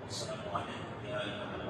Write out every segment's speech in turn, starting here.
السلام عليكم يا أيها الذين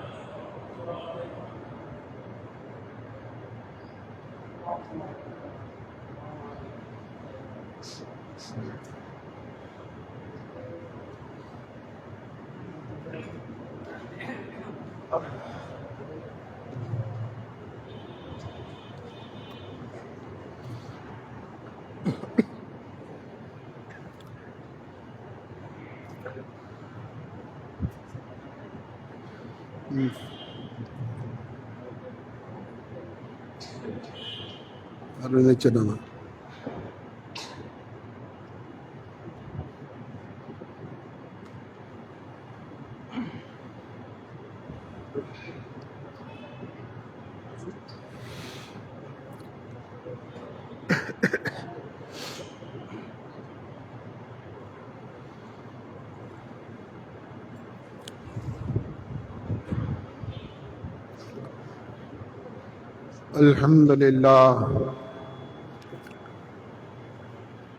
আরো নিচে নামা।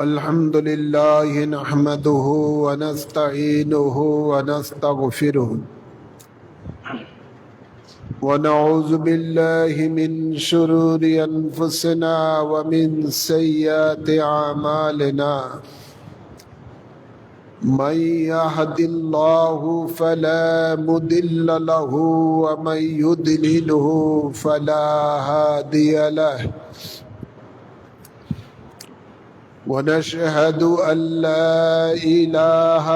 الحمد لله نحمده ونستعينه ونستغفره ونعوذ بالله من شرور أنفسنا ومن سيئات أعمالنا من يهد الله فلا مضل له ومن يضلله فلا هادي له ونشهد أن لا إله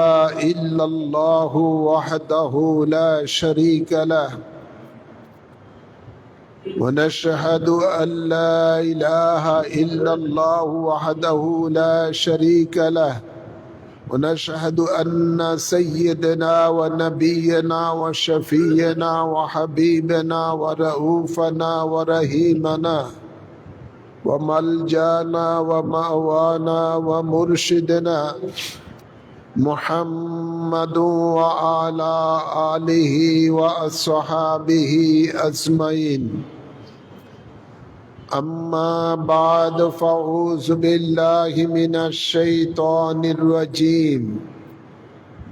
إلا الله وحده لا شريك له ونشهد أن لا إله إلا الله وحده لا شريك له ونشهد أن سيدنا ونبينا وشفينا وحبيبنا ورؤوفنا ورحيمنا وملجانا ومأوانا ومرشدنا محمد وعلى آله وأصحابه أجمعين أما بعد فأعوذ بالله من الشيطان الرجيم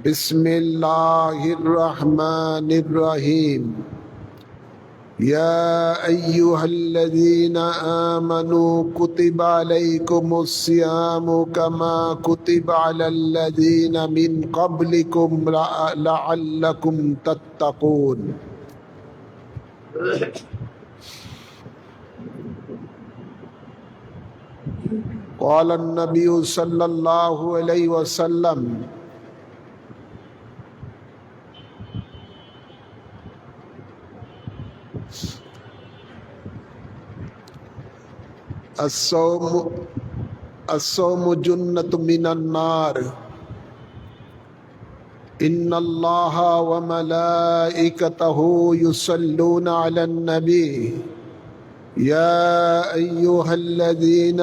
بسم الله الرحمن الرحيم يا أيها الذين آمنوا كتب عليكم الصيام كما كتب على الذين من قبلكم لعلكم تتقون قال النبي صلى الله عليه وسلم الصوم جنة من النار إن الله وملائكته يصلون على النبي يا أيها الذين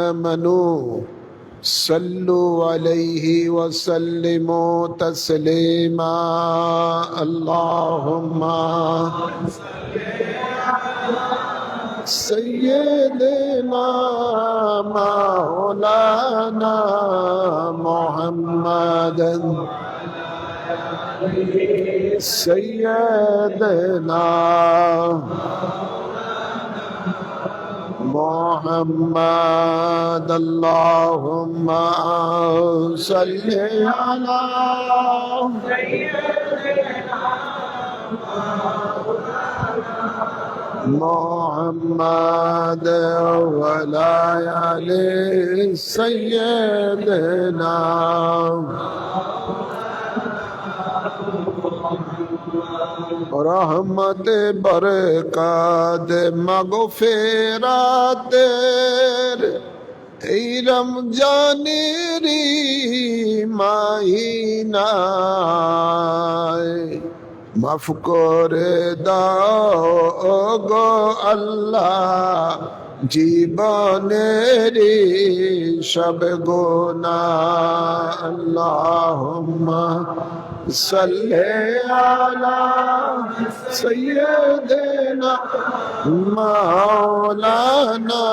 آمنوا صلوا عليه وسلموا تسليما اللهم سيدنا مولانا محمد سيدنا محمد اللهم صل على محمد وعلى آل سيدنا रहमत बरकत मगफिरातेर এই রমজানেরই মাহিনায় মাফ করে দাও গো আল্লাহ জীবনেরই সব গুনাহ আল্লাহুম্মা সাল্লি আলা সাইয়্যিদিনা মাওলানা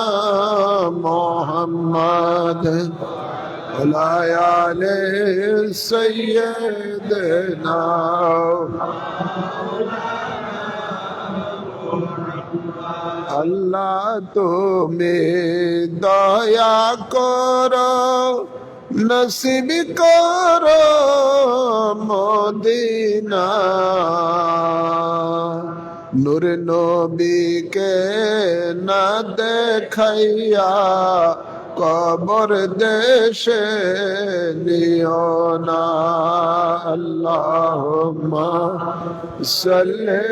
মুহাম্মদ लयाले सैयदना अल्लाह तुम्हें दया करो नसीब करो मदीना नूर नबी के न देखाइया कबर देशे नियो ना अल्लाहुम्मा सल्ली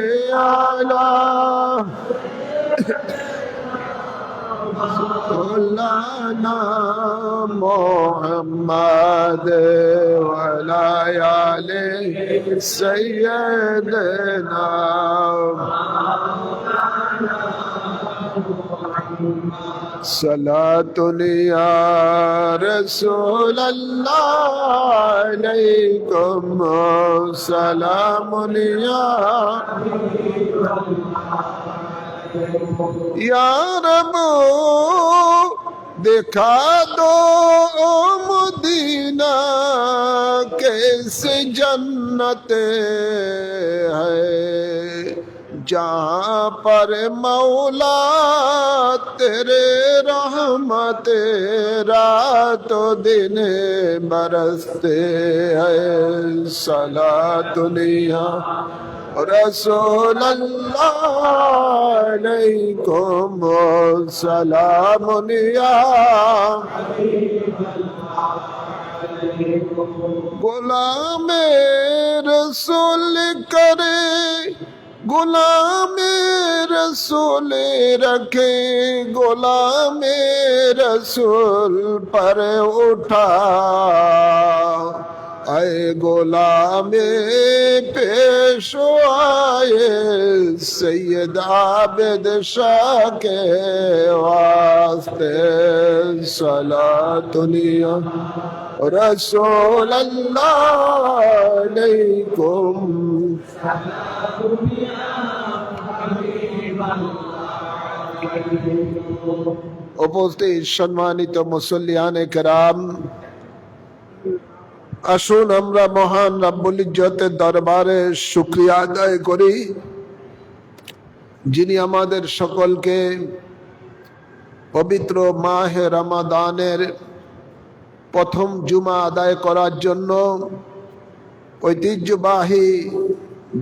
अला मौलाना मोहम्मद वला आले सैयदना सलातुन या रसूल अल्लाह अलैकुम सलामुन या रब दिखा दो मदीना कैसे जन्नत है जहाँ पर मौला तेरे रहमत रातों दिन बरसते हैं सलातुनिया रसूल अल्लाह अलैकुम सलामुनिया गुलाम रसूल करे गुलाम रसूल रखे गुलाम रसूल पर उठा आए गुलाम पेश आए सैयद आबिद शाह के वास्ते सलातुनिया रसूल अल्लाह अलैकुम उपस्थित सम्मानित मुसल्लियाने किराम আসুন আমরা মহান রব্বুল ইজ্জতের দরবারে শুকরিয়া আদায় করি যিনি আমাদের সকলকে পবিত্র মাহে রমাদানের প্রথম জুমা আদায় করার জন্য ঐতিহ্যবাহী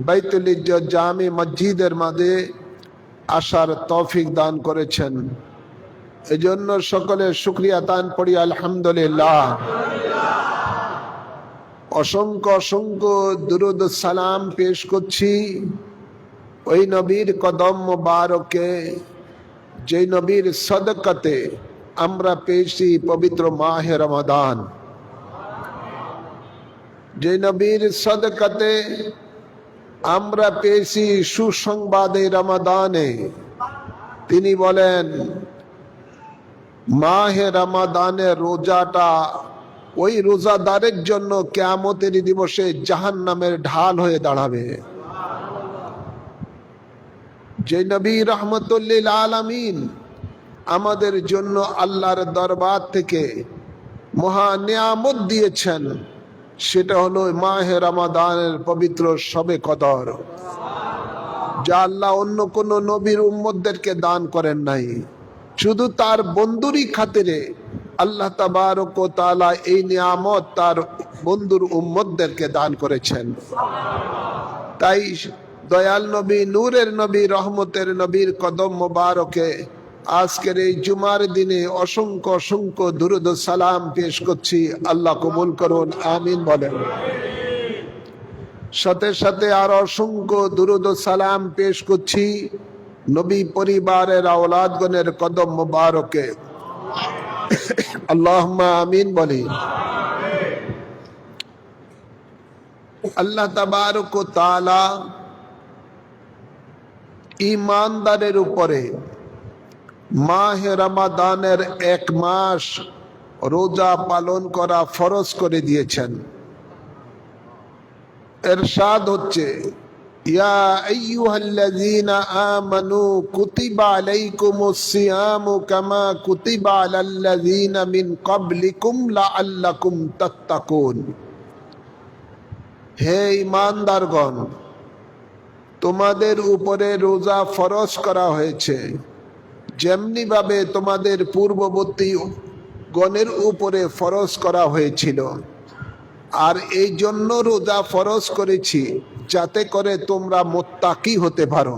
বাইতুল ইজ্জত জামি মসজিদের মাঝে আসার তৌফিক দান করেছেন এজন্য সকলে শুকরিয়া দান করি আলহামদুলিল্লাহ অসংখ্য অসংখ্য দুরুদ সালাম পেশ করছি ওই নবীর কদম মোবারকে যে নবীর সদকাতে আমরা পেয়েছি পবিত্র মাহে রমাদান যে নবীর সদকাতে আমরা পেয়েছি সুসংবাদে রমাদানে তিনি বলেন মাহে রমাদানের রোজাটা ওই রোজাদারের জন্য কিয়ামতের দিবসে জাহান্নামের ঢাল হয়ে দাঁড়াবে যে নবী রাহমাতুল লিল আলামিন আমাদের জন্য আল্লাহর দরবার থেকে মহা নিয়ামত দিয়েছেন সেটা হলো মাহে রমাদানের পবিত্র শবে কদর যা আল্লাহ অন্য কোন নবীর উম্মতদেরকে দান করেন নাই শুধু তার বন্ধুরই খাতিরে আল্লাহ তাবারক ওয়া তাআলা এই নিয়ামত তার বন্ধুর উম্মতদেরকে দান করেছেন তাই দয়াল নবী নূরের নবী রহমতের নবীর কদম মোবারকে আজকের এই জুমার দিনে অসংখ্য অসংখ্য দুরুদ ও সালাম পেশ করছি আল্লাহ কবুল করুন আমিন বলেন সাথে সাথে আর অসংখ্য দুরুদ ও সালাম পেশ করছি নবী পরিবারের আওলাদগণের কদম মোবারকে আল্লাহুম্মা আমিন বলি আল্লাহ তাবারক ওয়া তাআলা ঈমানদারের উপরে মাহে রমাদানের এক মাস রোজা পালন করা ফরজ করে দিয়েছেন। ইরশাদ হচ্ছে ইয়া আইয়ুহাল্লাযীনা আমানু কুতিবা আলাইকুমুস সিয়ামু কামা কুতিবা আলাল্লাযীনা মিন ক্বাবলিকুম লাআল্লাকুম তাত্তাকুন। হে ঈমানদারগণ, তোমাদের উপরে রোজা ফরজ করা হয়েছে যেমনি ভাবে তোমাদের পূর্ববর্তী গণের উপরে ফরজ করা হয়েছিল। আর এই জন্য রোজা ফরজ করেছি যাতে করে তোমরা মুত্তাকি হতে পারো।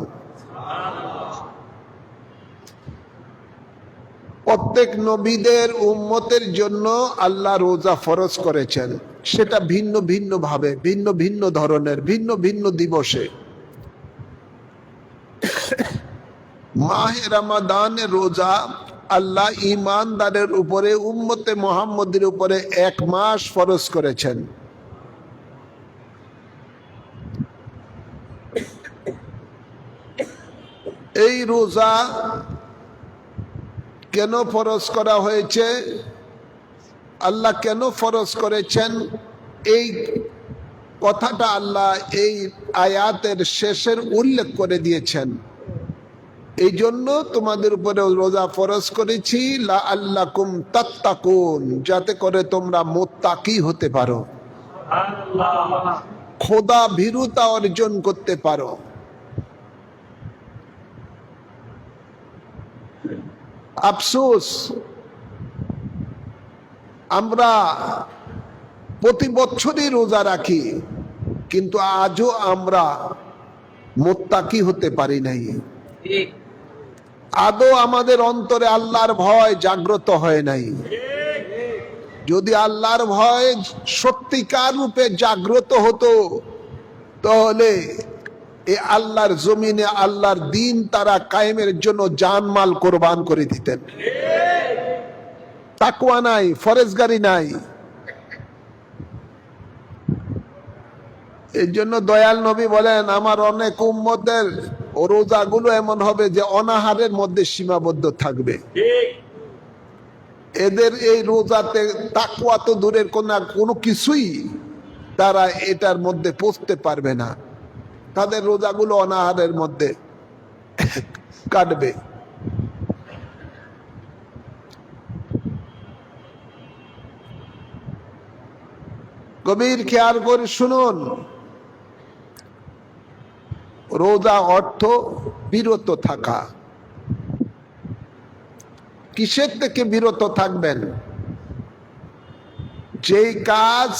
প্রত্যেক নবীদের উম্মতের জন্য আল্লাহ রোজা ফরজ করেছেন, সেটা ভিন্ন ভিন্ন ভাবে, ভিন্ন ভিন্ন ধরনের, ভিন্ন ভিন্ন দিবসে। মাহে রমাদানের রোজা আল্লাহ ঈমানদারের উপরে, উম্মতে মুহাম্মদের উপরে 1 মাস ফরজ করেছেন। এই রোজা কেন ফরজ করা হয়েছে, আল্লাহ কেন ফরজ করেছেন, এই কথাটা আল্লাহ এই আয়াতের শেষের উল্লেখ করে দিয়েছেন। এই জন্য তোমাদের উপরে রোজা ফরজ করেছি লাআল্লাকুম তাত্তাকুন, যাতে করে তোমরা মুত্তাকি হতে পারো, খোদা ভীরুতা অর্জন করতে পারো। আফসোস, আমরা প্রতি বছরই রোজা রাখি, কিন্তু আজও আমরা মুত্তাকি হতে পারি নাই। আদৌ আমাদের অন্তরে আল্লাহর ভয় জাগ্রত হয় নাই। যদি আল্লাহর ভয় সত্যিকার রূপে জাগ্রত হতো, তাহলে এই আল্লাহর জমিনে আল্লাহর দিন তারা কায়েমের জন্য জানমাল কোরবান করে দিতেন। তাকওয়া নাই, ফরেজগারি নাই। এই জন্য দয়াল নবী বলেন, আমার অনেক উম্মতের রোজাগুলো এমন হবে যে অনাহারের মধ্যে সীমাবদ্ধ থাকবে। এদের এই রোজাতে তাকওয়া তো দূরের কোনো কিছুই তারা এটার মধ্যে পৌঁছতে পারবে না। তাদের রোজাগুলো অনাহারের মধ্যে কাটবে। গভীর খেয়াল করে শুনুন, রোজা অর্থ বিরত থাকা। কিসের থেকে বিরত থাকবেন? যেই কাজ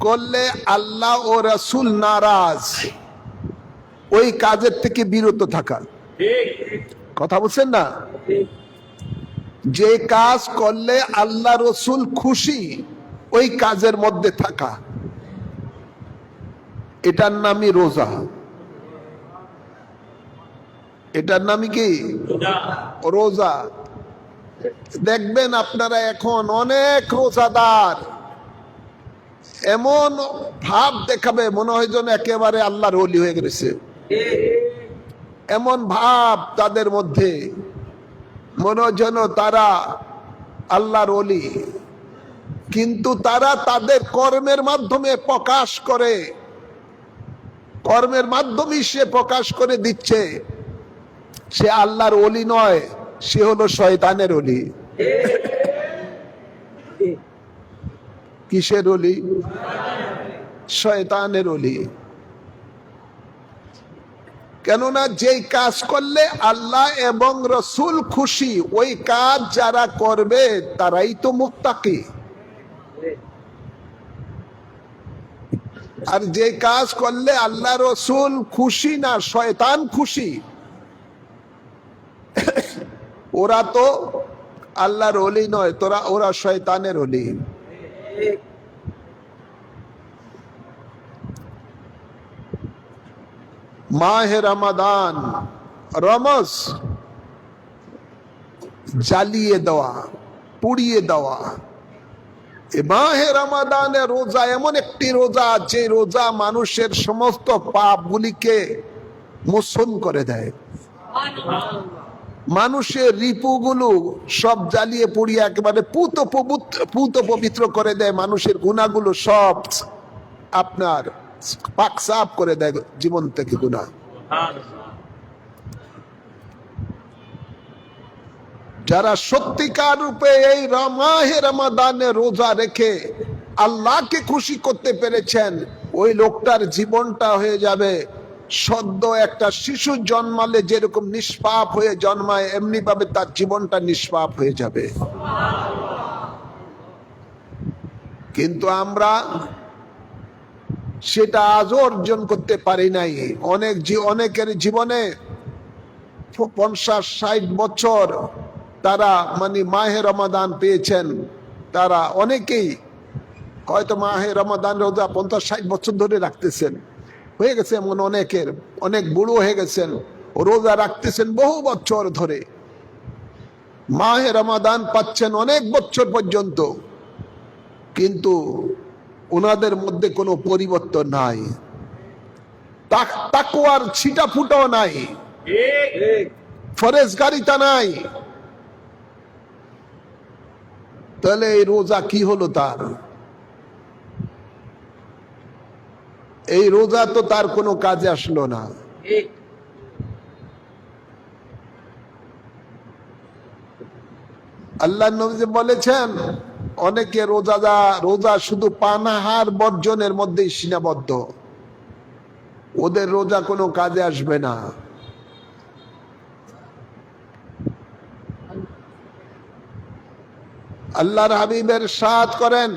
করলে আল্লাহ ও রাসূল নারাজ, ওই কাজের থেকে বিরত থাকা। কথা বলছেন না? যে কাজ করলে আল্লাহ রসুল খুশি, ওই কাজের মধ্যে থাকা, এটার নামই রোজা। এটার নামই কি? রোজা। দেখবেন আপনারা এখন অনেক রোজাদার এমন ভাব দেখাবে মনে হয় যেন একেবারে আল্লাহর ওলি হয়ে গেছে। এমন ভাব তাদের মধ্যে, মনে হয় যেন তারা আল্লাহর ওলি, কিন্তু তারা তাদের কর্মের মাধ্যমে প্রকাশ করে, কর্মের মাধ্যমে সে প্রকাশ করে দিচ্ছে সে আল্লাহর ওলি নয়, সে হলো শয়তানের ওলি। কিসের ওলি? শয়তানের ওলি। কেননা যেই কাজ করলে আল্লাহ এবং রসুল খুশি, ওই কাজ যারা করবে তারাই তো মুত্তাকি। আর যে কাজ করলে আল্লাহ রসুল খুশি না, শয়তান খুশি, ওরা তো আল্লাহর ওলি নয়, ওরা শয়তানের ওলি। মাহে রমাদান, রমজ জ্বালিয়ে দেওয়া, পুড়িয়ে দেওয়া। মাহে রমাদানের রোজা এমন একটি রোজা, যে রোজা মানুষের সমস্ত পাপগুলিকে মোচন করে দেয়। মানুষের রিপুগুলো সব জ্বালিয়ে পুড়িয়ে একেবারে পুত পবিত্র করে দেয়। মানুষের গুনাহগুলো সব আপনার পাক সাফ করে দেয় জীবন থেকে গুনাহ। যারা সত্যিকার রূপে এই মাহে রমাদানে রোজা রেখে আল্লাহকে খুশি করতে পেরেছেন, ওই লোকটার জীবনটা হয়ে যাবে সদ্য একটা শিশু জন্মালে যেরকম নিষ্পাপ হয়ে জন্মায়, এমনি ভাবে তার জীবনটা নিষ্পাপ হয়ে যাবে। কিন্তু আমরা সেটা আজও অর্জন করতে পারি নাই। অনেকের জীবনে 50-60 বছর তারা মানে মাহে রমাদান পেয়েছেন, তারা অনেকেই হয়তো মাহে রমাদান রোজা 50-60 বছর ধরে রাখতেছেন, হয়ে গেছে এমন অনেকের, অনেক বুড়ো হয়ে গেছেন, রোজা রাখতেছেন বহু বছর ধরে, মাহে রমাদান পাচ্ছেন অনেক বছর পর্যন্ত, কিন্তু ওনাদের মধ্যে কোনো পরিবর্তন নাই, তাকওয়ার ছিটা ফুটাও নাই, ফরেজগারিতা নাই। তাহলে এই রোজা কি হলো তার? এই রোজা তো তার কোনো কাজে আসলো না। আল্লাহ নবী বলেছেন অনেকে রোজা শুধু পানাহার বর্জনের মধ্যেই সীমাবদ্ধ, ওদের রোজা কোনো কাজে আসবে না। আল্লাহর হাবিবের ইরশাদ করেন,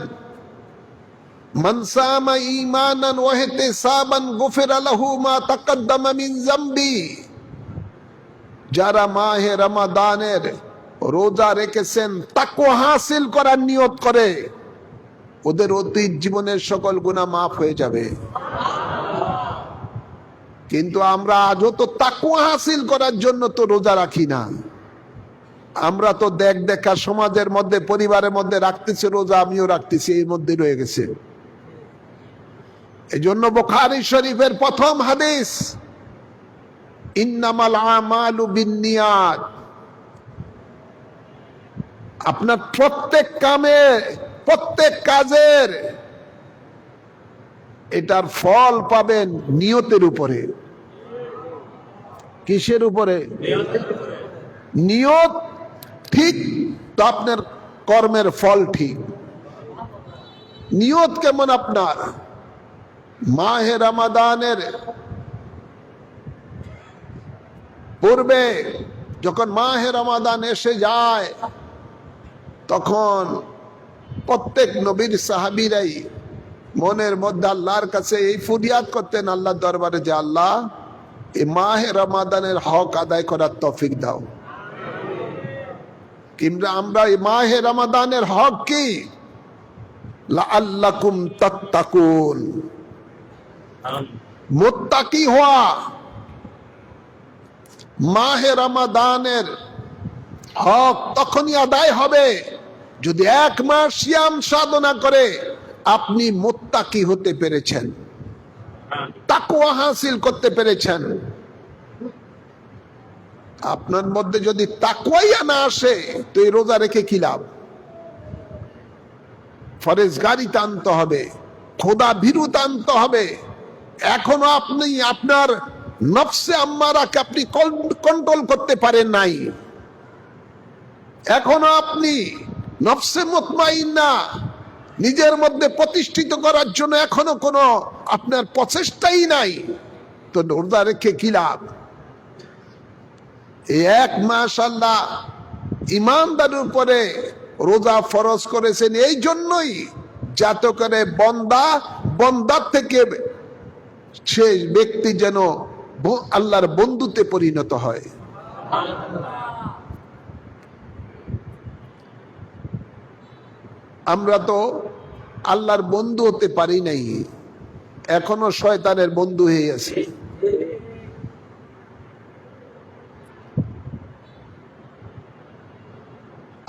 মান সামা ঈমানান ওয়া ইহতিসাবান গুফিরা লাহু মা তাকদ্দামা মিন যামবি। যারা মাহে রমাদানের রোজা রেখেছেন তাকওয়া হাসিল করার নিয়ত করে, ওদের অতীত জীবনের সকল গুনাহ মাফ হয়ে যাবে। কিন্তু আমরা আজও তো তাকওয়া হাসিল করার জন্য তো রোজা রাখি না। আমরা তো দেখা সমাজের মধ্যে, পরিবারের মধ্যে রাখতেছি রোজা, আমিও রাখতেছি, এর মধ্যে রয়ে গেছে। এই জন্য বুখারী শরীফের প্রথম হাদিস, ইন্নামাল আমালু বিন্নিয়াত, আপনার প্রত্যেক কাজের এটার ফল পাবেন নিয়তের উপরে। কিসের উপরে? নিয়ত ঠিক তো আপনার কর্মের ফল ঠিক। নিয়ত কেমন আপনার? মাহে রমাদানের পূর্বে যখন মাহে রমাদান এসে যায়, তখন প্রত্যেক নবীর সাহাবীরাই মনের মধ্যে আল্লাহর কাছে এই ফরিয়াদ করতেন আল্লাহর দরবারে, যে আল্লাহ এই মাহে রমাদানের হক আদায় করার তৌফিক দাও। কিন্তু আমরা এই মাহে রমাদানের হক কি? লাআল্লাকুম তাত্তাকুন, মুত্তাকি হওয়া। মাহে রমাদানের হক তখনই আদায় হবে যদি 1 মাস সিয়াম সাধনা করে আপনি মুত্তাকি হতে পেরেছেন, তাকওয়া হাসিল করতে পেরেছেন। আপনার মধ্যে যদি তাকওয়াই না আসে তো এই রোজা রেখে কি লাভ? ফরেজগারিতা আনতে হবে, খোদা ভীরুতা আনতে হবে। এখনো আপনি আপনার নফসে আম্মারাকে আপনি কন্ট্রোল করতে পারেন নাই। এখনো আপনি নফসে মুতমাইন্না নিজের মধ্যে প্রতিষ্ঠিত করার জন্য এখনো কোনো আপনার প্রচেষ্টাই নাই, তো রোজা রেখে কি লাভ? এই 1 মাস আল্লাহ ইমানদারের উপরে রোজা ফরজ করেছেন এই জন্যই, যাতে করে বন্দার থেকে সে ব্যক্তি যেন আল্লাহর বন্ধুতে পরিণত হয়। আমরা তো আল্লাহর বন্ধু হতে পারি নাই, এখনো শয়তানের বন্ধু হয়ে আছি।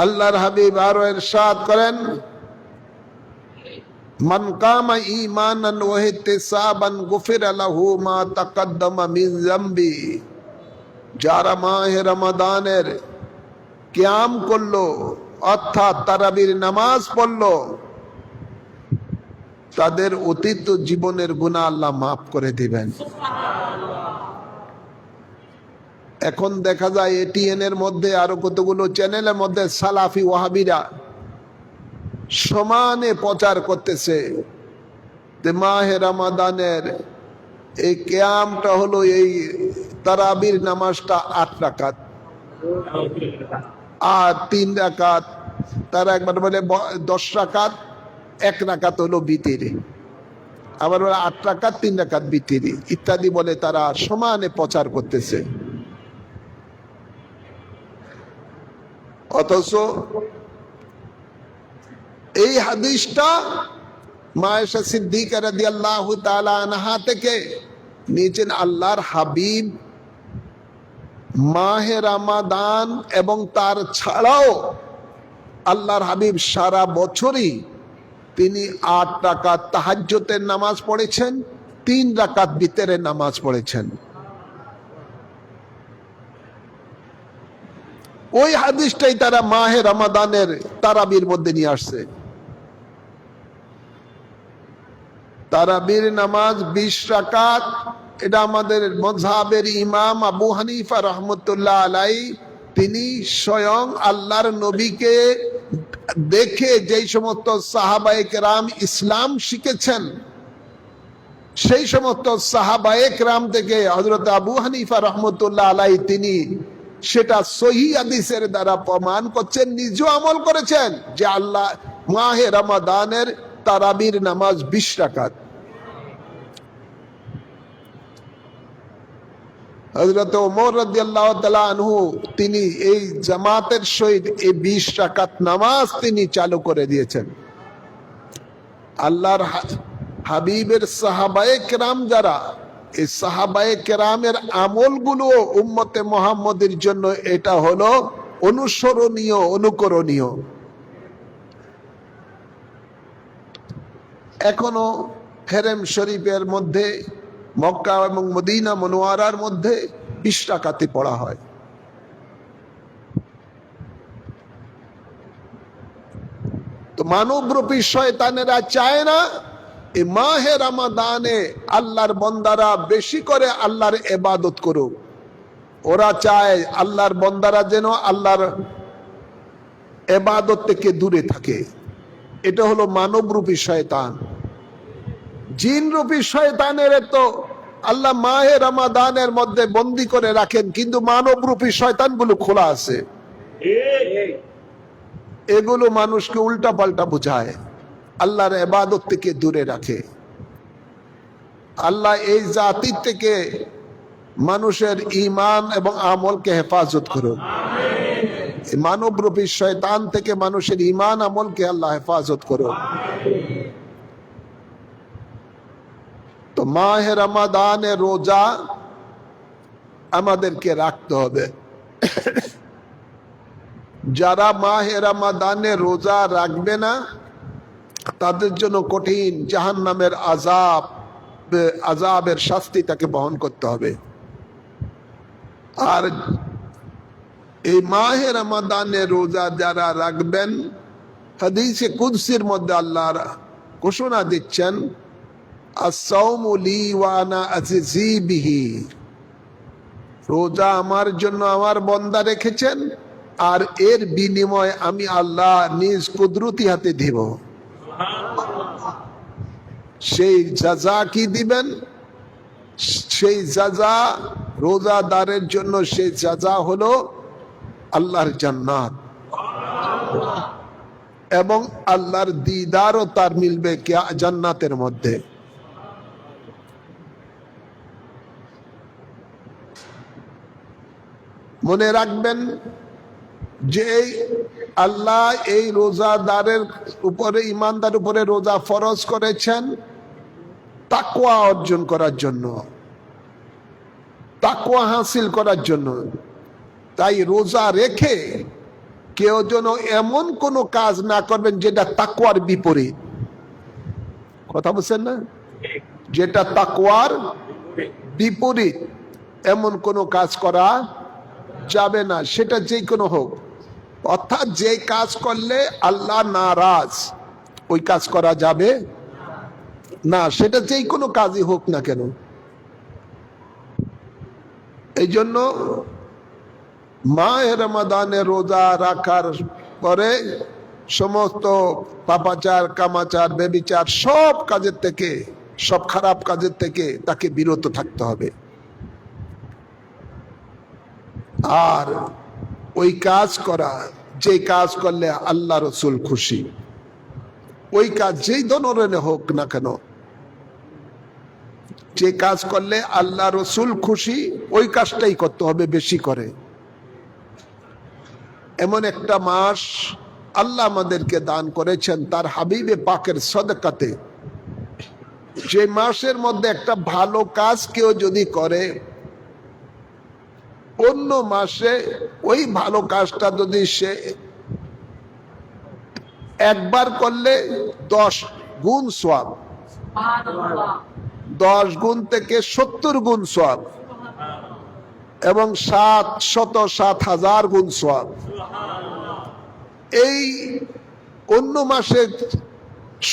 আল্লাহর হাবিব আরো ইরশাদ করেন, মান কামা ঈমানান ওয়া ইহতিসাবান গুফিরা লাহু মা তাকদ্দামা মিন যামবি। যারা মাহে রমাদানের কিয়াম করলো, অর্থাৎ তারাবির নামাজ পড়লো, তাদের অতীত জীবনের গুনাহ আল্লাহ মাফ করে দিবেন। এখন দেখা যায় এটিএন এর মধ্যে আরো কতগুলো চ্যানেলের মধ্যে সালাফি ওয়াহাবিরা সমানে প্রচার করতেছে যে মাহে রমাদানের এই কিয়ামটা হলো এই তারাবির নামাজটা 8 রাকাত আর 3 রাকাত, তারা একবার বলে 10 রাকাত, 1 রাকাত হলো বিতিরি, আবার বলে 8 রাকাত 3 রাকাত বিতিরি ইত্যাদি বলে তারা সমানে প্রচার করতেছে। অথচ এই হাদিসটা মা আয়েশা সিদ্দিকা রাদিয়াল্লাহু তাআলা আনহা থেকে নিয়েছেন আল্লাহর হাবিব মাহে রমাদান এবং তার ছাড়াও আল্লাহর হাবিব সারা বছরই তিনি 8 রাকাত তাহাজ্জুদের নামাজ পড়েছেন, 3 রাকাত বিতরের নামাজ পড়েছেন। ওই হাদিসটাই তারা মাহে রমাদানের তারাবির মধ্যে নিয়ে আসছে। তারাবির নামাজ 20 রাকাত, এটা আমাদের মযহাবের ইমাম আবু হানিফা রাহমাতুল্লাহ আলাইহি তিনি স্বয়ং আল্লাহর নবীকে দেখে যেই সমস্ত সাহাবায়ে কেরাম ইসলাম শিখেছেন সেই সমস্ত সাহাবায়ে কেরাম থেকে হযরত আবু হানিফা রাহমাতুল্লাহ আলাইহি তিনি সেটা সহিহ হাদিসের দ্বারা প্রমাণ করছেন, নিজেও আমল করেছেন যে আল্লাহ মাহে রমাদানের তারাবির নামাজ 20 রাকাত। হযরত ওমর রাদিয়াল্লাহু তাআলা আনহু তিনি এই জামাতের সহিত এই 20 রাকাত নামাজ তিনি চালু করে দিয়েছেন। আল্লাহর হাবিবের সাহাবায়ে কেরাম যারা, এই সাহাবায়ে কেরামের আমলগুলো উম্মতে মুহাম্মদের জন্য এটা হলো অনুসরণীয়, অনুকরণীয়। এখনো হেরেম শরীফের মধ্যে মক্কা এবং মদিনা মুনওয়ারার মধ্যে 20 রাকাতে পড়া হয়। তো মানবরূপী শয়তানেরা চায় না এই মাহে রমাদানে আল্লাহর বান্দারা বেশি করে আল্লাহর ইবাদত করুক। ওরা চায় আল্লাহর বান্দারা যেন আল্লাহর ইবাদত থেকে দূরে থাকে। এটা হলো মানবরূপী শয়তান। জিনরূপী শয়তানের তো আল্লাহ মাহে রমাদানের মধ্যে বন্দি করে রাখেন, কিন্তু মানবরূপী শয়তানগুলো খোলা আছে। এগুলো মানুষকে উল্টা পাল্টা বুঝায়, আল্লাহর ইবাদত থেকে দূরে রাখে। আল্লাহ এই জাতি থেকে মানুষের ঈমান এবং আমলকে হেফাজত করুন। মানবরূপী শয়তান থেকে মানুষের ঈমান আমলকে আল্লাহ হেফাজত করুন। তো মাহে রমাদানে রোজা আমাদেরকে রাখতে হবে। যারা মাহে রমাদানে রোজা রাখবে না তাদের জন্য কঠিন জাহান্নামের আযাবের শাস্তি তাকে বহন করতে হবে। আর এই মাহে রমাদানে রোজা যারা রাখবেন, হাদিসে কুদসির মধ্যে আল্লাহ ঘোষণা দিচ্ছেন, আস-সাওমু লি ওয়া আনা আজজি বিহি, রোজা আমার জন্য আমার বান্দা রেখেছেন আর এর বিনিময় আমি আল্লাহ নিজ কুদরতি হাতে দিব। সেই জাযা কি দিবেন? সেই জাযা রোজাদারের জন্য সেই জাযা হলো আল্লাহর জান্নাত এবং আল্লাহর দিদারও তার মিলবে জান্নাতের মধ্যে। মনে রাখবেন যে আল্লাহ এই রোজাদারের উপরে, ইমানদার উপরে রোজা ফরজ করেছেন তাকওয়া অর্জন করার জন্য, তাকওয়া হাসিল করার জন্য। তাই রোজা রেখে কেউ যেন এমন কোনো কাজ না করবেন যেটা তাকওয়ার বিপরীত। কথা বলছেন না? যেটা তাকওয়ার বিপরীত এমন কোনো কাজ করা যাবে না, সেটা যে কোনো হোক। অর্থাৎ যে কাজ করলে আল্লাহ নারাজ ওই কাজ করা যাবে না, সেটা যেই কোনো কাজই হোক না কেন। এই জন্য মাহে রমাদানে রোজা রাখার পরে সমস্ত পাপাচার, কামাচার, বেবিচার সব কাজের থেকে, সব খারাপ কাজের থেকে তাকে বিরত থাকতে হবে। আর ওই কাজ করা, যে কাজ করলে আল্লাহ রসুল খুশি, ওই কাজ যেই ধরনের হোক না কেন, যে কাজ করলে আল্লাহ রসুল খুশি ওই কাজটাই করতে হবে বেশি করে। এমন একটা মাস আল্লাহ আমাদেরকে দান করেছেন তার হাবিবে পাকের সদকাতে, যে মাসের মধ্যে একটা ভালো কাজ কেউ যদি করে, অন্য মাসে ওই ভালো কাজটা যদি সে একবার করলে 10 গুণ সওয়াব, 10 গুণ থেকে 70 গুণ সওয়াব, এবং 7,000 গুণ সওয়াব। এই অন্য মাসে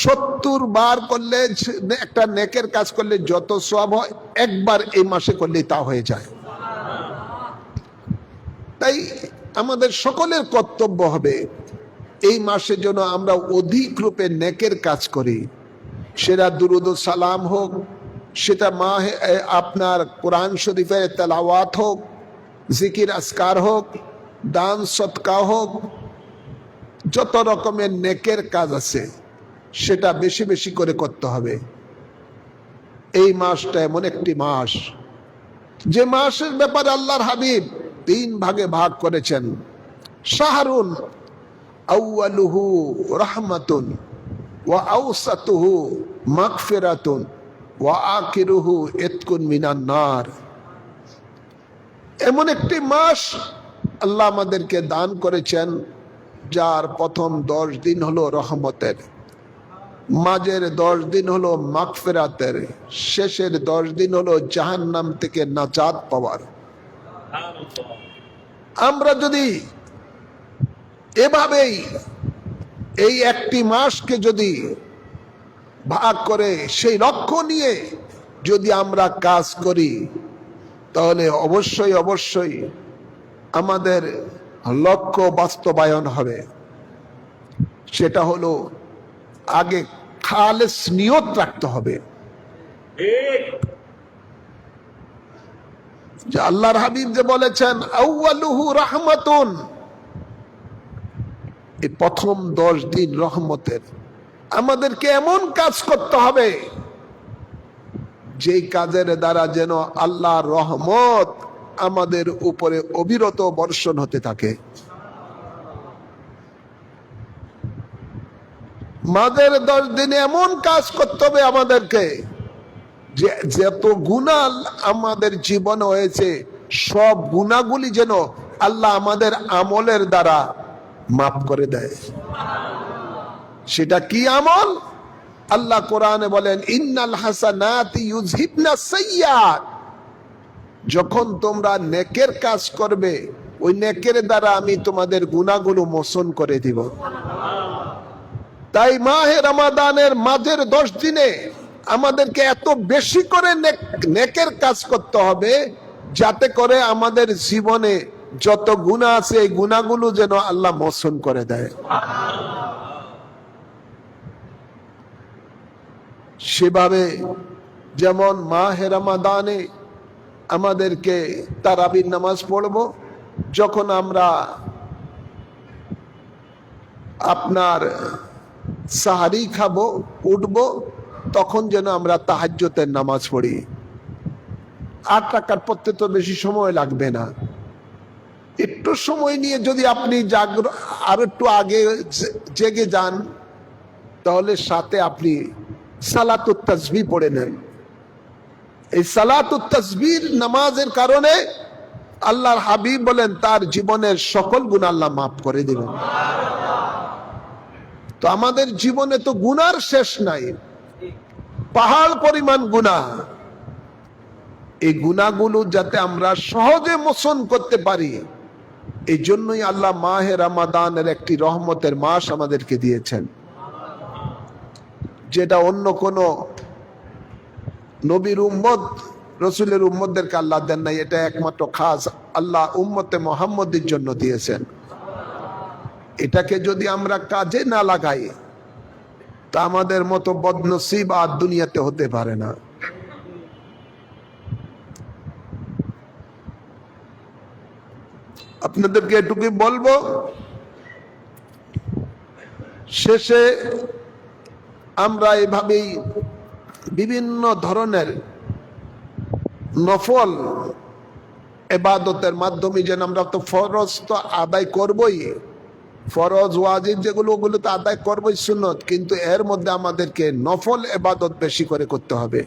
70 বার করলে, একটা নেকের কাজ করলে যত সওয়াব হয়, একবার এই মাসে করলে তা হয়ে যায়। তাই আমাদের সকলের কর্তব্য হবে এই মাসে যেন আমরা অধিক রূপে নেকের কাজ করি। সেটা দুরুদ ও সালাম হোক, সেটা আপনার কোরআন শরীফের তেলাওয়াত হোক, জিকির আসকার হোক, দান সদকা হোক, যত রকমের নেকের কাজ আছে সেটা বেশি বেশি করে করতে হবে। এই মাসটা এমন একটি মাস, যে মাসের ব্যাপারে আল্লাহর হাবিব 3 ভাগে ভাগ করেছেন। শাহরুন আউয়ালুহু রাহমাতুন ওয়া আওসাতুহু মাগফিরাতুন ওয়া আখিরুহু ইতকুন মিনান নার। এমন একটি মাস আল্লাহ আমাদেরকে দান করেছেন যার প্রথম 10 দিন হলো রহমতের, মাঝের 10 দিন হলো মাগফিরাতের, শেষের 10 দিন হলো জাহান্নাম থেকে নাজাত পাওয়ার। আমরা যদি এভাবেই এই একটি মাসকে যদি ভাগ করে সেই লক্ষ্য নিয়ে যদি আমরা কাজ করি, তাহলে অবশ্যই অবশ্যই আমাদের লক্ষ্য বাস্তবায়ন হবে। সেটা হলো আগে খালেস নিয়ত রাখতে হবে যে আল্লাহর হাবিব যে বলেছেন আউয়ালুহু রাহমাতুন, এই প্রথম 10 দিন রহমতের। আমাদেরকে এমন কাজ করতে হবে যেই কাজের দ্বারা যেন আল্লাহর রহমত আমাদের উপরে অবিরত বর্ষণ হতে থাকে। মাঝের 10 দিনে এমন কাজ করতে হবে আমাদেরকে যে যত গুনাহ আমাদের জীবনে হয়েছে সব গুনাহগুলি যেন আল্লাহ আমাদের আমলের দ্বারা মাফ করে দেয়। সেটা কি আমল? আল্লাহ কোরআনে বলেন ইন্নাল হাসানাতি ইউযহিবনাস সাইয়্যাত। যখন তোমরা নেকের কাজ করবে, ওই নেকের দ্বারা আমি তোমাদের গুনাহগুলো মোচন করে দিব। তাই মাহে রমাদানের মাঝের 10 দিনে আমাদেরকে এত বেশি করে নেকের কাজ করতে হবে যাতে করে আমাদের জীবনে যত গুনাহ আছে এই গুনাহগুলো যেন আল্লাহ মোচন করে দেয়। সেভাবে যেমন মাহে রমাদানে আমাদেরকে তারাবির নামাজ পড়ব, যখন আমরা আপনার সাহারি খাবো, উঠবো, তখন যেন আমরা তাহাজ্জুদের নামাজ পড়ি। 8 রাকাত পড়তে তো বেশি সময় লাগবে না। একটু সময় নিয়ে যদি আপনি আর একটু আগে জেগে যান, তাহলে সাথে আপনি সালাতুত তাসবিহ পড়ে নেন। এই সালাতুত তাসবিহ নামাজের কারণে আল্লাহর হাবিব বলেন তার জীবনের সকল গুনাহ আল্লাহ মাফ করে দিবেন। তো আমাদের জীবনে তো গুনার শেষ নাই, পাহাড় পরিমাণ গুনাহ। এই গুনাহগুলো যাতে আমরা সহজে মোচন করতে পারি, এই জন্যই আল্লাহ মাহে রমাদানের একটি রহমতের মাস আমাদেরকে দিয়েছেন, যেটা অন্য কোনো নবীর উম্মত রসুলের উম্মতদেরকে আল্লাহ দেন নাই, এটা একমাত্র খাস আল্লাহ উম্মতে মুহাম্মদের জন্য দিয়েছেন। এটাকে যদি আমরা কাজে না লাগাই তা আমাদের মতো বদনসিব আর দুনিয়াতে হতে পারে না। আপনাদেরকে এটুকুই বলবো, শেষে আমরা এভাবেই বিভিন্ন ধরনের নফল ইবাদতের মাধ্যমে, যেন আমরা তো ফরজ তো আদায় করবই, ফরজ ওয়াজিব যেগুলো ওগুলো তো আদায় করবই সুন্নত, কিন্তু এর মধ্যে আমাদেরকে নফল ইবাদত বেশি করে করতে হবে।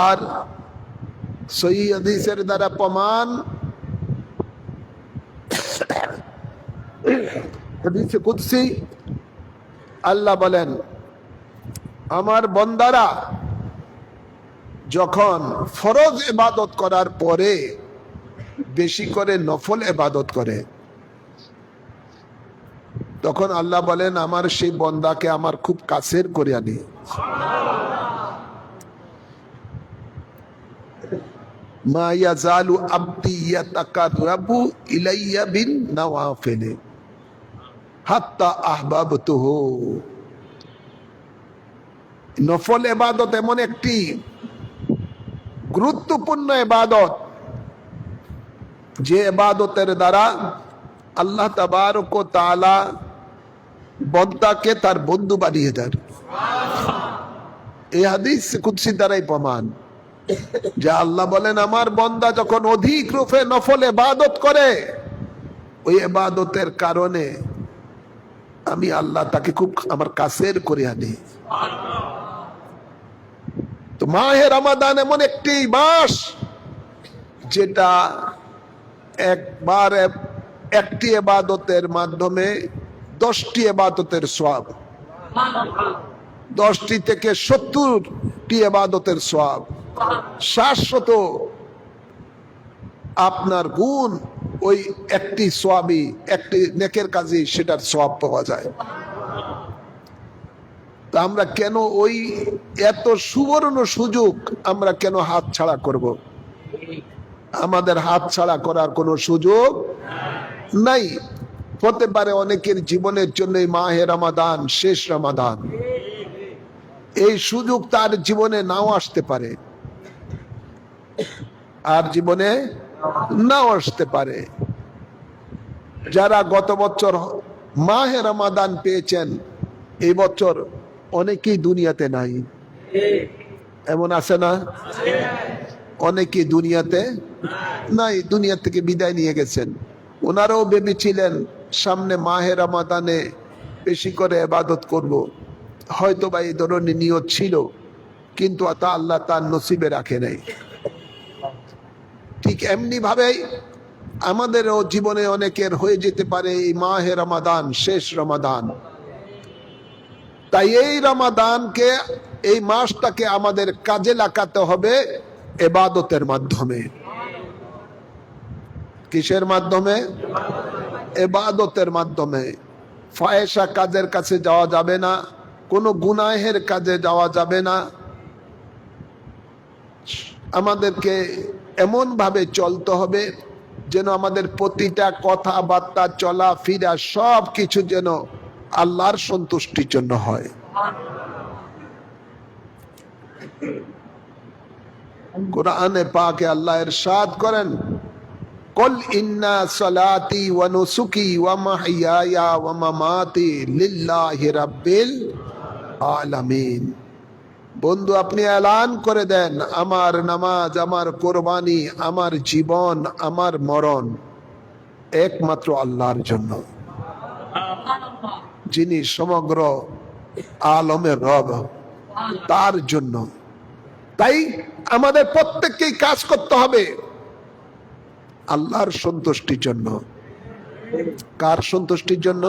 আর সহিহ হাদিসের দ্বারা প্রমাণ, হাদিসে কুদসি আল্লাহ বলেন, আমার বান্দারা যখন ফরজ ইবাদত করার পরে বেশি করে নফল ইবাদত করে, তখন আল্লাহ বলেন আমার সেই বান্দাকে আমার খুব কাছের করে আনি। মা ইয়াজালু আবদি ইয়াতাকাররাবু ইলাইয়া বিন নওয়াফিল হাত্তা আহবাবতুহু। নফল ইবাদত এমন একটি গুরুত্বপূর্ণ ইবাদত যে ইবাদতের দ্বারা আল্লাহ তাবারক ওয়া তাআলা বান্দাকে তার বন্ধু বানিয়ে দেন। এই হাদিস কুদসি দ্বারাই প্রমাণ যে আল্লাহ বলেন আমার বান্দা যখন অধিক রূপে নফল ইবাদত করে, ওই ইবাদতের কারণে আমি আল্লাহ তাকে খুব আমার কাছের করে আনি। তো মাহে রমাদান এমন একটি মাস যেটা একবার একটি ইবাদতের মাধ্যমে 10টি ইবাদতের সওয়াব, 10টি থেকে 70টি ইবাদতের সওয়াব, 700 আপনার গুণ ওই একটি সওয়াবই, একটি নেকের কাজে সেটার সওয়াব পাওয়া যায়। তা আমরা কেন ওই এত সুবর্ণ সুযোগ আমরা কেন হাত ছাড়া করব? আমাদের হাত ছাড়া করার কোনো সুযোগ নাই। হতে পারে অনেকের জীবনের জন্য মাহে রমাদান শেষ রমাদান, এই সুযোগ তার জীবনে নাও আসতে পারে, আর জীবনে নাও আসতে পারে। যারা গত বছর মাহে রমাদান পেয়েছেন, এই বছর অনেকেই দুনিয়াতে নাই, এমন আছে না? অনেকেই দুনিয়াতে নাই, দুনিয়া থেকে বিদায় নিয়ে গেছেন। ওনারাও ভেবেছিলেন সামনে মাহে রমাদানে বেশি করে ইবাদত করব, হয়তো বা এই ধরনের নিয়ত ছিল, কিন্তু তা আল্লাহ তার নসিবে রাখে নাই। ঠিক এমনি ভাবেই আমাদেরও জীবনে অনেকের হয়ে যেতে পারে এই মাহে রমাদান শেষ রমাদান। তাই এই রমাদানকে, এই মাসটাকে আমাদের কাজে লাগাতে হবে ইবাদতের মাধ্যমে। কিসের মাধ্যমে? ইবাদতের মাধ্যমে। ফাহেশা কাজের কাছে যাওয়া যাবে না, কোনো গুনাহের কাজে যাওয়া যাবে না। আমাদেরকে এমন ভাবে চলতে হবে যেন আমাদের প্রতিটা কথাবার্তা, চলাফেরা সব কিছু যেন আল্লাহর সন্তুষ্টির জন্য হয়। কোরআনে পাকে আল্লাহ ইরশাদ করেন, কুল ইন্না সালাতি ওয়া নুসুকি ওয়া মাহইয়ায়া ওয়া মামাতি লিল্লাহি রাব্বিল আলামিন। বন্ধু আপনি এলান করে দেন, আমার নামাজ, আমার কোরবানি, আমার জীবন, আমার মরণ একমাত্র আল্লাহর জন্য, যিনি সমগ্র আলমের রব, তার জন্য। তাই আমাদের প্রত্যেককেই কাজ করতে হবে আল্লাহর সন্তুষ্টির জন্য। কার সন্তুষ্টির জন্য?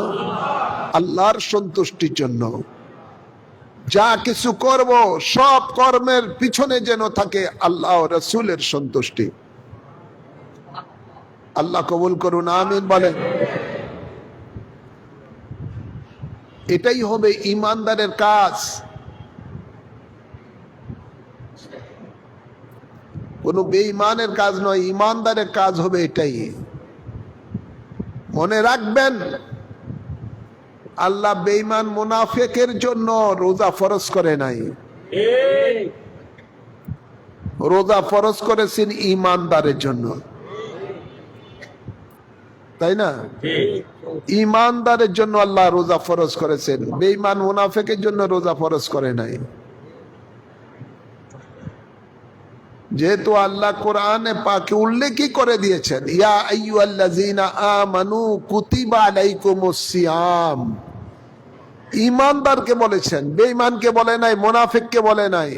আল্লাহর সন্তুষ্টির জন্য। যা কিছু করব সব কর্মের পিছনে যেন থাকে আল্লাহ ও রাসূলের সন্তুষ্টি। আল্লাহ কবুল করুন, আমিন বলেন। এটাই হবে ইমানদারের কাজ। কোনো বেঈমানের কাজ নয়, ইমানদারের কাজ হবে এটাই। মনে রাখবেন, আল্লাহ বেঈমান মুনাফিকের জন্য রোজা ফরজ করে নাই, রোজা ফরজ করেছেন ইমানদারের জন্য, তাই না? ইমানদারের জন্য আল্লাহ রোজা ফরজ করেছেন, বেঈমান মুনাফিকের জন্য রোজা ফরজ করে নাই। যেহেতু আল্লাহ কোরআনে পাকে উল্লেখই করে দিয়েছেন, ইয়া আইয়ুহাল্লাযীনা আমানু কুতিবা আলাইকুমুস সিয়াম, ইমানদারকে বলেছেন, বেঈমানকে বলে নাই, মুনাফিককে বলে নাই।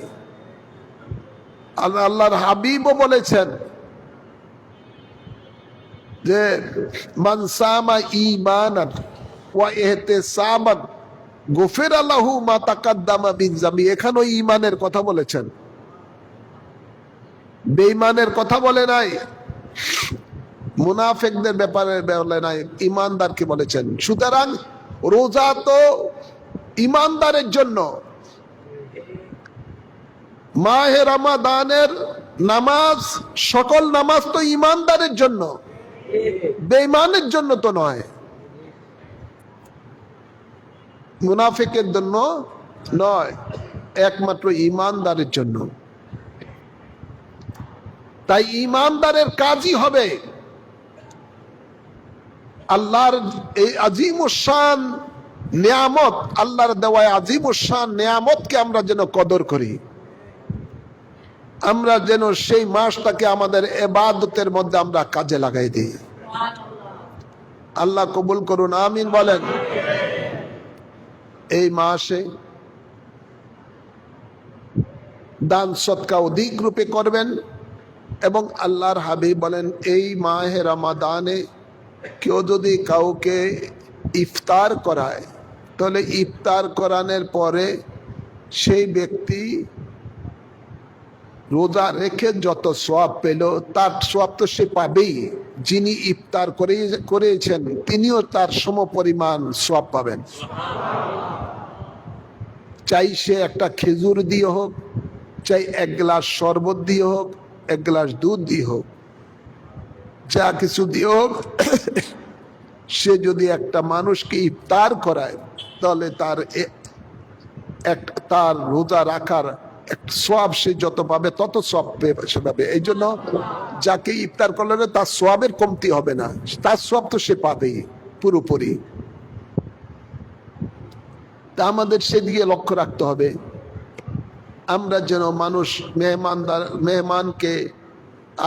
আল্লাহর হাবিবও বলেছেন যে মান সামা ঈমানান ওয়া ইহতিসাবান গুফিরা লাহু মা তাকাদ্দামা মিন যামবি। এখানেও ঈমানের কথা বলেছেন, বেঈমানের কথা বলে নাই, মুনাফিকদের ব্যাপারে বলে নাই, ঈমানদারকে বলেছেন। সুতরাং রোজা তো ঈমানদারের জন্য, মাহে রমাদানের নামাজ, সকল নামাজ তো ঈমানদারের জন্য, বেঈমানের জন্য তো নয়, মুনাফিকের জন্য নয়, একমাত্র ঈমানদারের জন্য। তাই ঈমানদারের কাজই হবে আল্লাহর এই আজিমুশান নিয়ামত, আল্লাহর দেওয়া আজিমুশান নিয়ামতকে আমরা যেন কদর করি, আমরা যেন সেই মাসটাকে আমাদের ইবাদতের মধ্যে আমরা কাজে লাগাই দিই। আল্লাহ কবুল করুন, আমিন বলেন। এই মাসে দান সদকা অধিক রূপে করবেন, এবং আল্লাহর হাবিব বলেন এই মাহে রমাদানে কেউ যদি কাউকে ইফতার করায়, তাহলে ইফতার করানোর পরে সেই ব্যক্তি রোজা রেখে যত সওয়াব পেল, তার সওয়াব তো সে পাবেই, যিনি ইফতার করেছেন তিনিও তার সমপরিমাণ সওয়াব পাবেন। চাই সে একটা খেজুর দিয়ে হোক, চাই এক গ্লাস শরবত দিয়ে হোক, এক গ্লাস দুধ দিয়ে হোক, যা কিছু দিয়ে হোক, সে যদি একটা মানুষকে ইফতার করায়, তাহলে তার রোজা রাখার সওয়াব সে যত পাবে তত সওয়াব সে পাবে। এই জন্য যাকে ইফতার করলে তার সওয়াবের কমতি হবে না, তার সওয়াব তো সে পাবেই পুরোপুরি। তা আমাদের সেদিকে লক্ষ্য রাখতে হবে, আমরা যেন মানুষ মেহমানকে,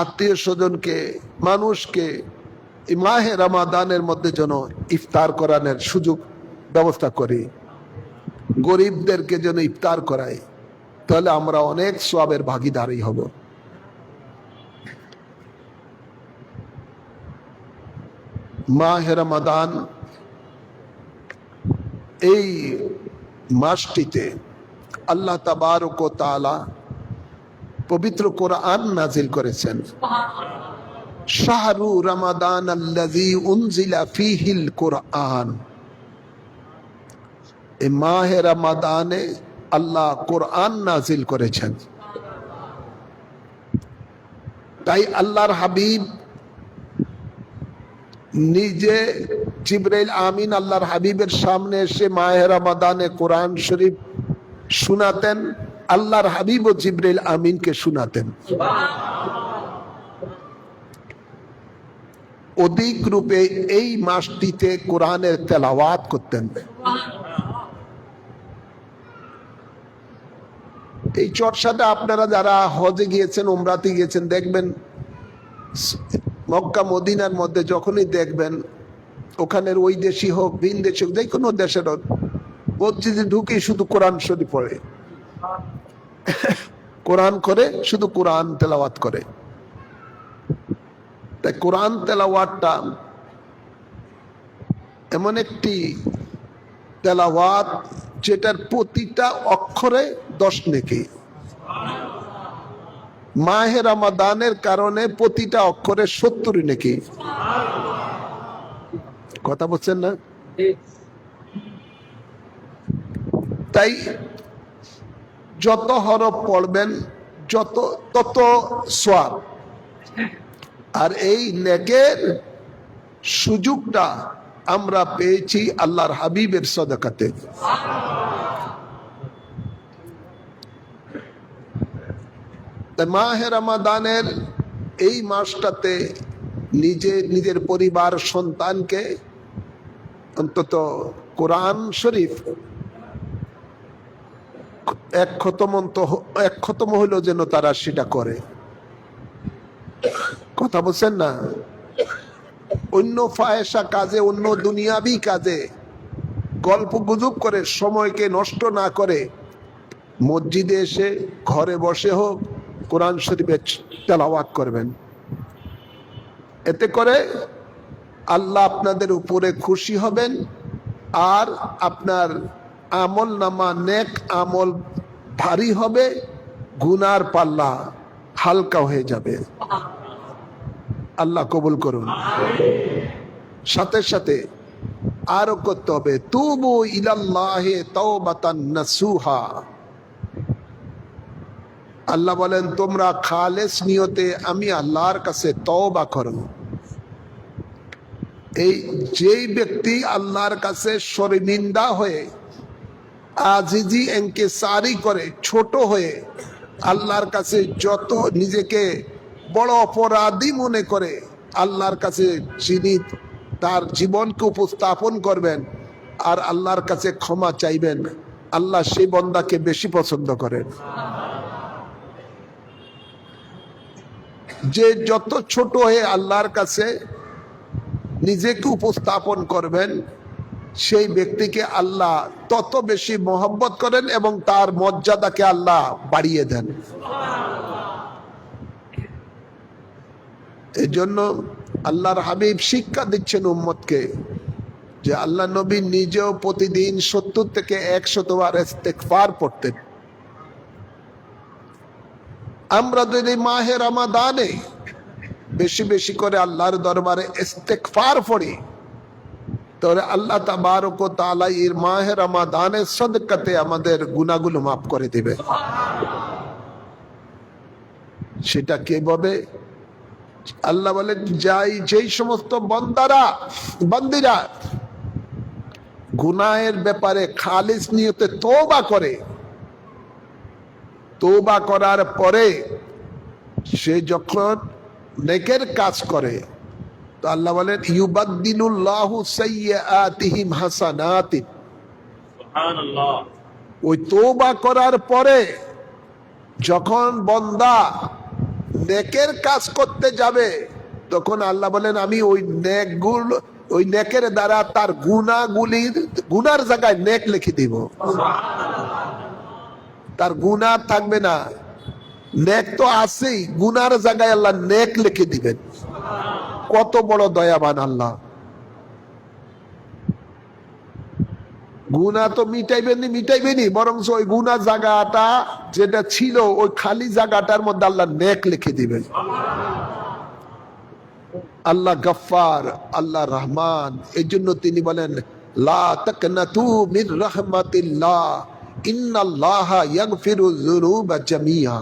আত্মীয় স্বজনকে, মানুষকে মাহে রমাদানের মধ্যে যেন ইফতার করানোর সুযোগ ব্যবস্থা করি, গরিবদেরকে যেন ইফতার করাই, তাহলে আমরা অনেক সওয়াবের ভাগীদারই হব। মাহে রমাদান এই মাসটিতে আল্লাহ তাবারক ওয়া তাআলা পবিত্র কোরআন নাজিল করেছেন। শাহরু রমাদান আল্লাযী উনজিলা ফীহিল কোরআন, এই মাহে রমাদানে আল্লাহ কোরআন নাজিল করেছেন। তাই আল্লাহর হাবিব নিজে জিবরাইল আমিন আল্লাহর হাবিবের সামনে এসে মাহে রমাদানে কোরআন শরীফ শোনাতেন, আল্লাহর হাবিব ও জিবরাইল আমিনকে শোনাতেন। অধিক রূপে এই মাসটিতে কোরআনের তেলাওয়াত করতেন। এই চর্চাটা আপনারা যারা হজে গিয়েছেন, উমরাতে গিয়েছেন, দেখবেন মক্কা মদিনার মধ্যে যখনই দেখবেন, ওখানের ওই দেশি হোক ভিন দেশি হোক, যে কোনো দেশের হোক, মসজিদে ঢুকে শুধু কোরআন শরীফ পড়ে, কোরআন করে, শুধু কোরআন তেলাওয়াত করে। তাই কোরআন তেলাওয়াতটা এমন একটি তেলাওয়াত যেটার প্রতিটা অক্ষরে 10 নেকি। মাহে রমাদানের কারণে প্রতিটা অক্ষরে 70 নেকি। কথা বলছেন না? তাই যত হরফ পড়বেন যত তত সওয়াব। আর এই নেকের সুযোগটা আমরা পেয়েছি আল্লাহর হাবিবের সদকাতে। মাহে রমাদানের এই মাসটাতে নিজের পরিবার সন্তানকে অন্তত কোরআন শরীফ এক খতম হইল যেন তারা সেটা করে। কথা বলছেন না? অন্য ফায়সা কাজে, অন্য দুনিয়াবি কাজে গল্প গুজব করে সময়কে নষ্ট না করে মসজিদে এসে ঘরে বসে হোক কোরআন শরীফের তেলাওয়াত করবেন। এতে করে আল্লাহ আপনাদের উপরে খুশি হবেন আর আপনার আমল নামা নেক আমল ভারী হবে, গুনার পাল্লা হালকা হয়ে যাবে। আল্লাহ কবুল করুন। সাথে সাথে আরো করতে হবে তুবু ইলাল্লাহি তাওবাতান নাসুহা। আল্লাহ বলেন তোমরা খালেস নিয়তে আমি আল্লাহর কাছে তওবা করো। এই যেই ব্যক্তি আল্লাহর কাছে শর্মিন্দা হয়ে আজিজি এনকেসারি করে, ছোট হয়ে আল্লাহর কাছে যত নিজেকে বড় অপরাধী মনে করে আল্লাহর কাছে যিনি তার জীবনকে উপস্থাপন করবেন আর আল্লাহর কাছে ক্ষমা চাইবেন, আল্লাহ সেই বান্দাকে বেশি পছন্দ করেন। যে যত ছোট হয়ে আল্লাহর কাছে নিজেকে উপস্থাপন করবেন সেই ব্যক্তিকে আল্লাহ তত বেশি মহব্বত করেন এবং তার মর্যাদাকে আল্লাহ বাড়িয়ে দেন। এই জন্য আল্লাহর হাবিব শিক্ষা দিচ্ছেন উম্মতকে যে আল্লাহ নবী নিজেও প্রতিদিন 70 থেকে 100 বার ইস্তেগফার পড়তেন। আমরা যদি মাহে রমাদানে বেশি বেশি করে আল্লাহর দরবারে ইস্তেগফার পড়ি তাহলে আল্লাহ তাবারক ওয়া তাআলা এর মাহে রমাদানের সদকাতে আমাদের গুনাহগুলো মাফ করে দিবে। সেটা কিভাবে? আল্লাহ বলে যেই সমস্ত বান্দিরা গুনাহের ব্যাপারে খালিস নিয়তে তওবা করে, তওবা করার পরে সে যখন নেকের কাজ করে তো আল্লাহ বলেন ইউবাদদিলুল্লাহু সাইয়্যাতিহিম হাসানাতিন। সুবহানাল্লাহ। ওই তওবা করার পরে যখন বান্দা নেকের কাজ করতে যাবে তখন আল্লাহ বলেন আমি ওই নেকের দ্বারা তার গুনার জায়গায় নেক লিখে দিব। তার গুনাহ থাকবে না, নেক তো আছেই, গুনার জায়গায় আল্লাহ নেক লিখে দিবেন। কত বড় দয়াবান আল্লাহ! গুনাহ তো মিটাইবেনি বরং ওই গুনাহ জায়গাটা যেটা ছিল ওই খালি জায়গাটার মধ্যে আল্লাহ নেক লিখে দিবেন। আল্লাহ গফফার, আল্লাহ রহমান। এই জন্য তিনি বলেন লা তাকনাতু মির রাহমাতিল্লাহ ইন্নাল্লাহা ইয়াগফিরুয যুনুবা জামিআ।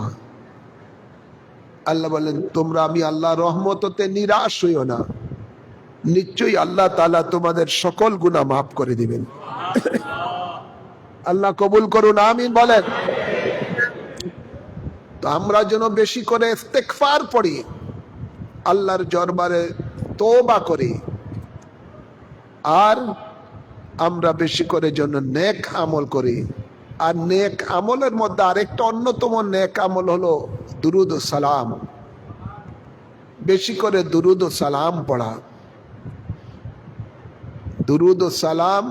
আল্লাহ বলেন তোমরা আমি আল্লাহর রহমতে নিরাশ হইও না, নিশ্চয়ই আল্লাহ তাআলা তোমাদের সকল গুনাহ মাফ করে দিবেন। আল্লাহ কবুল করুন, আমিন বলেন। তো আমরা যেন বেশি করে ইস্তেগফার পড়ি, আল্লাহর দরবারে তওবা করি, আর আমরা বেশি করে যেন নেক আমল করি। আর নেক আমলের মধ্যে আরেকটা অন্যতম নেক আমল হলো দুরুদ ও সালাম। বেশি করে দুরুদ ও সালাম পড়া। দুরুদ ও সালাম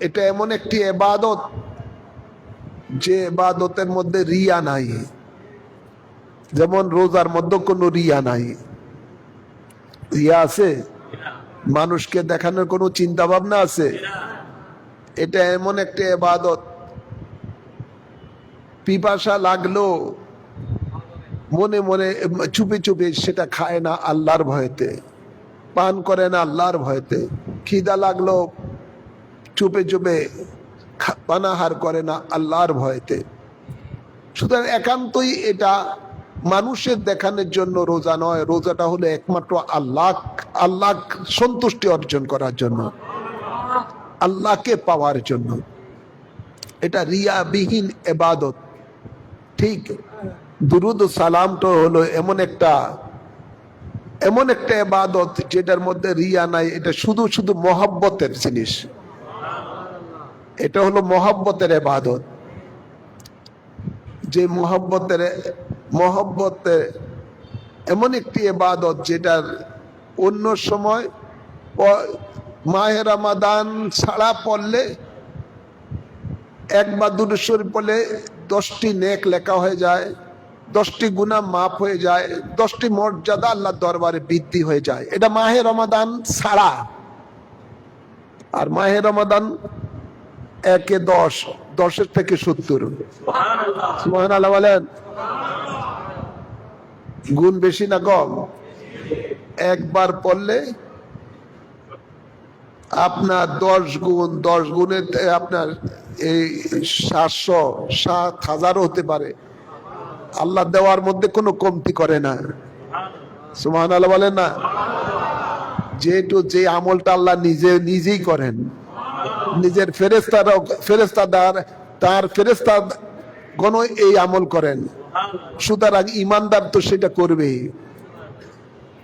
এটা এমন একটি ইবাদত যে ইবাদতের মধ্যে রিয়া নাই। যেমন রোজার মধ্যে কোনো রিয়া নাই। রিয়া আছে? মানুষকে দেখানোর কোনো চিন্তা ভাবনা আছে? এটা এমন একটা ইবাদত, পিপাসা লাগলো মনে মনে চুপে চুপে সেটা খায় না আল্লাহর ভয়তে, পান করে না আল্লাহর ভয়তে, খিদা লাগলো চুপে চুপে পানাহার করে না আল্লাহর ভয়তে। সুতরাং একান্তই এটা মানুষের দেখানোর জন্য রোজা নয়, রোজাটা হলো একমাত্র আল্লাহ সন্তুষ্টি অর্জন করার জন্য, আল্লাহকে পাওয়ার জন্য। এটা রিয়াবিহীন ইবাদত। ঠিক দুরুদ ও সালামটা হলো এমন একটা ইবাদত যেটার মধ্যে রিয়া নাই, এটা শুধু শুধু মহব্বতের জিনিস, এটা হলো মহব্বতের ইবাদত। যে মহব্বতে এমন একটি ইবাদত যেটার অন্য সময় মাহে রমাদান ছাড়া পড়লে একবার দুরূদ শরীফ পড়লে 10টি নেক লেখা হয়ে যায়, 10টি গুনাহ মাফ হয়ে যায়, 10টি মর্যাদা আল্লাহর দরবারে বৃদ্ধি হয়ে যায়। এটা মাহে রমাদান ছাড়া। আর মাহে রমাদান 1-10, 10-এর থেকে 70। সুবহানাল্লাহ বলেন। গুণ বেশি না কম? একবার পড়লে আপনার 10 গুণ, 10 গুণের আপনার এই 700-7,000 হতে পারে। আল্লাহ দেওয়ার মধ্যে কোনো কমতি করে না। সুবহানাল্লাহ বলেন না। যেহেতু যে আমলটা আল্লাহ নিজেই করেন, নিজের তার ফেরেশতা গণ এই আমল করেন, সুতরাং ইমানদার তো সেটা করবেই।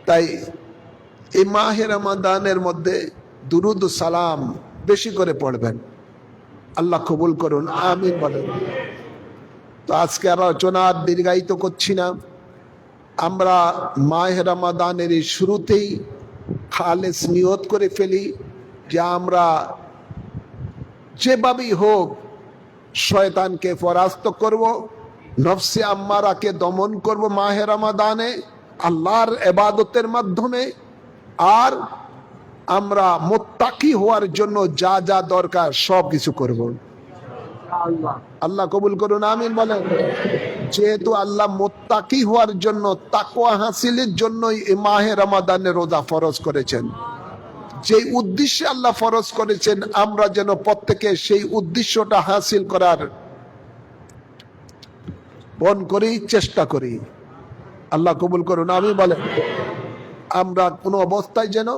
তাই এই মাহে রমাদানের মধ্যে দুরুদ ও সালাম বেশি করে পড়বেন। আল্লাহ কবুল করুন, আমিন বলেন। তো আজকে আলোচনা দীর্ঘায়িত করছি না। আমরা মাহে রমাদানের এই শুরুতেই খালেস নিয়ত করে ফেলি যে আমরা যেভাবেই হোক শয়তানকে পরাস্ত করব, নফসে আম্মারাকে দমন করব মাহে রমাদানে আল্লাহর ইবাদতের মাধ্যমে। আর আমরা মুত্তাকি হওয়ার জন্য যা যা দরকার সব কিছু করব। আল্লাহ কবুল করুন, আমিন বলেন। যেহেতু আল্লাহ মুত্তাকি হওয়ার জন্য, তাকওয়া হাসিলের জন্যই এই মাহে রমাদানে রোজা ফরজ করেছেন। যে উদ্দেশ্যে আল্লাহ ফরজ করেছেন, আমরা যেন প্রত্যেকে সেই উদ্দেশ্যটা হাসিল করার পণ করি, চেষ্টা করি। আল্লাহ কবুল করুন, আমি বলেন। আমরা কোনো অবস্থায় যেন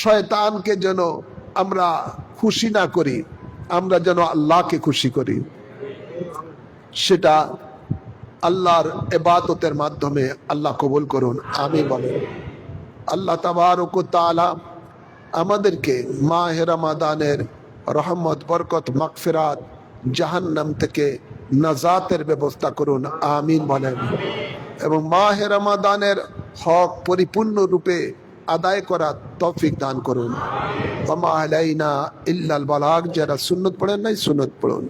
শয়তানকে যেন আমরা খুশি না করি, আমরা যেন আল্লাহকে খুশি করি। সেটা আল্লাহর ইবাদতের মাধ্যমে আল্লাহ কবুল করুন, আমি বলেন। আল্লাহ তাবারক ওয়া তাআলা আমাদেরকে মাহে রমাদানের রহমত, বরকত, মাগফিরাত, জাহান্নাম থেকে নাজাতের ব্যবস্থা করুন, আমিন বলেন। এবং মাহে রমাদানের হক পরিপূর্ণ রূপে আদায় করার তৌফিক দান করুন। ওয়া মা আলাইনা ইল্লাল বালাগ। যারা সুন্নত পড়েন নাই, সুন্নত পড়ুন।